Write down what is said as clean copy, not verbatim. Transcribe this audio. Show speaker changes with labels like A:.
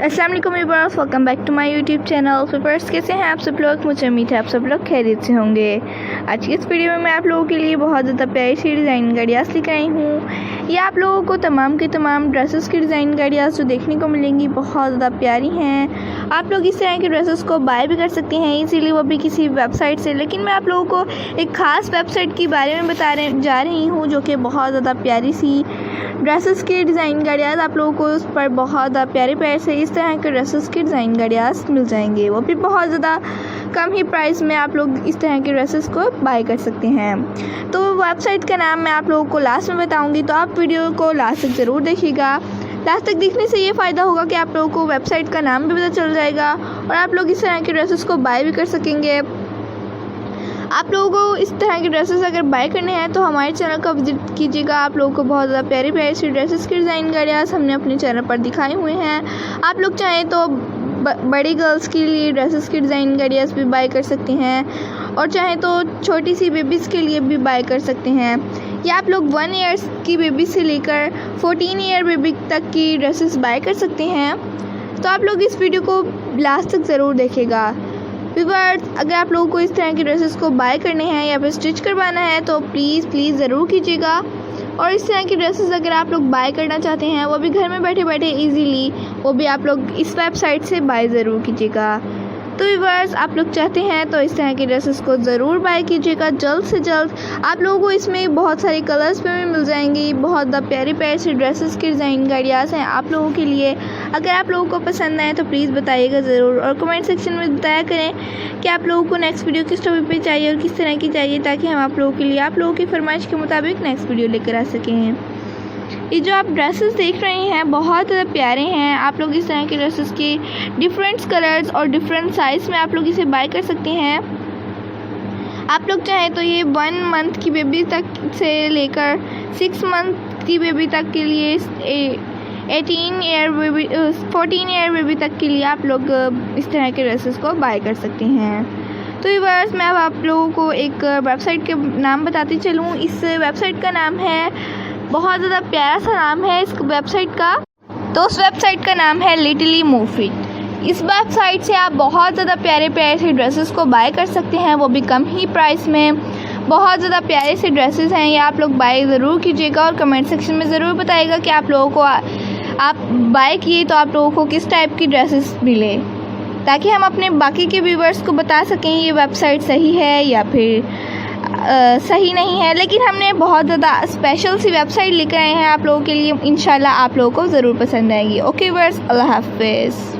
A: अस्सलाम वालेकुम viewers, welcome back to my YouTube channel. Viewers, कैसे हैं आप सब लोग? मुझे उम्मीद है आप सब लोग खैरियत से होंगे। आज की इस वीडियो में मैं आप लोगों के लिए बहुत ज़्यादा प्यारी सी डिज़ाइन गाड़ियाँ लेकर आई हूँ। ये आप लोगों को तमाम के तमाम ड्रेसेस की डिज़ाइन गाड़ियाँ जो देखने को मिलेंगी बहुत ज़्यादा प्यारी हैं। आप लोग इस तरह के ड्रेसेस को बाय भी कर सकते हैं इसीलिए वो भी किसी वेबसाइट से। लेकिन मैं आप लोगों को एक ख़ास वेबसाइट के बारे में जा रही हूँ जो कि बहुत ज़्यादा प्यारी सी ड्रेसेस की डिज़ाइन गाड़ियाँ आप लोगों को उस पर बहुत ज़्यादा प्यारे प्यारे से इस तरह के ड्रेसेस की डिज़ाइन गाड़ियाँ मिल जाएंगे, वो भी बहुत ज़्यादा कम ही प्राइस में आप लोग इस तरह के ड्रेसेस को बाय कर सकते हैं। तो वेबसाइट का नाम मैं आप लोगों को लास्ट में बताऊंगी, तो आप वीडियो को लास्ट तक ज़रूर देखिएगा। लास्ट तक देखने से ये फ़ायदा होगा कि आप लोगों को वेबसाइट का नाम भी पता चल जाएगा और आप लोग इस तरह के ड्रेसेस को बाय भी कर सकेंगे। आप लोगों को इस तरह के ड्रेसेस अगर बाय करने हैं तो हमारे चैनल का विजिट कीजिएगा। आप लोगों को बहुत ज़्यादा प्यारी प्यारी सी ड्रेसेस की डिज़ाइन गाड़ियाँ हमने अपने चैनल पर दिखाए हुए हैं। आप लोग चाहें तो बड़ी गर्ल्स के लिए ड्रेसेस की डिज़ाइन गाड़ियाँ भी बाय कर सकते हैं और चाहें तो छोटी सी बेबीज़ के लिए भी बाय कर सकते हैं। या आप लोग 1 ईयर्स की बेबी से लेकर 14 ईयर बेबी तक की ड्रेसेस बाय कर सकते हैं। तो आप लोग इस वीडियो को लास्ट तक ज़रूर देखेगा। व्यूअर्स, अगर आप लोगों को इस तरह की ड्रेसेस को बाय करने हैं या फिर स्टिच करवाना है तो प्लीज़ ज़रूर कीजिएगा। और इस तरह की ड्रेसेस अगर आप लोग बाय करना चाहते हैं वो भी घर में बैठे बैठे इजीली, वो भी आप लोग इस वेबसाइट से बाय ज़रूर कीजिएगा। तो व्यूअर्स, आप लोग चाहते हैं तो इस तरह की ड्रेसेस को ज़रूर बाय कीजिएगा जल्द से जल्द। आप लोगों को इसमें बहुत सारे कलर्स पे भी मिल जाएंगी। बहुत ज़्यादा प्यारी प्यारी सी ड्रेसेस की डिज़ाइन गाड़ियाँ हैं आप लोगों के लिए। अगर आप लोगों को पसंद आए तो प्लीज़ बताइएगा ज़रूर और कमेंट सेक्शन में बताया करें कि आप लोगों को नेक्स्ट वीडियो किस टॉपिक पे चाहिए और किस तरह की चाहिए, ताकि हम आप लोगों के लिए आप लोगों की फरमाइश के मुताबिक नेक्स्ट वीडियो लेकर आ सकें। ये जो आप ड्रेसेस देख रहे हैं बहुत ज़्यादा प्यारे हैं। आप लोग इस तरह के ड्रेसेस के डिफरेंट कलर्स और डिफरेंट साइज़ में आप लोग इसे बाय कर सकते हैं। आप लोग चाहें तो ये 1 मंथ की बेबी तक से लेकर 6 मंथ की बेबी तक के लिए 14 ईयर बेबी तक के लिए आप लोग इस तरह के ड्रेसेस को बाय कर सकते हैं। तो व्यूअर्स, मैं अब आप लोगों को एक वेबसाइट के नाम बताती चलूँ। इस वेबसाइट का नाम है, बहुत ज़्यादा प्यारा सा नाम है इस वेबसाइट का। तो उस वेबसाइट का नाम है लिटिली मूव फिट। इस वेबसाइट से आप बहुत ज़्यादा प्यारे प्यारे से ड्रेसेस को बाय कर सकते हैं, वो भी कम ही प्राइस में। बहुत ज़्यादा प्यारे से ड्रेसेस हैं, ये आप लोग बाय ज़रूर कीजिएगा और कमेंट सेक्शन में ज़रूर बताइएगा कि आप लोगों को आप बाय किए तो आप लोगों को किस टाइप की ड्रेसेस मिले, ताकि हम अपने बाकी के व्यूवर्स को बता सकें ये वेबसाइट सही है या फिर सही नहीं है। लेकिन हमने बहुत ज़्यादा स्पेशल सी वेबसाइट लेकर आए हैं आप लोगों के लिए। इंशाल्लाह आप लोगों को ज़रूर पसंद आएगी। ओके व्यूअर्स, अल्लाह हाफ़िज़।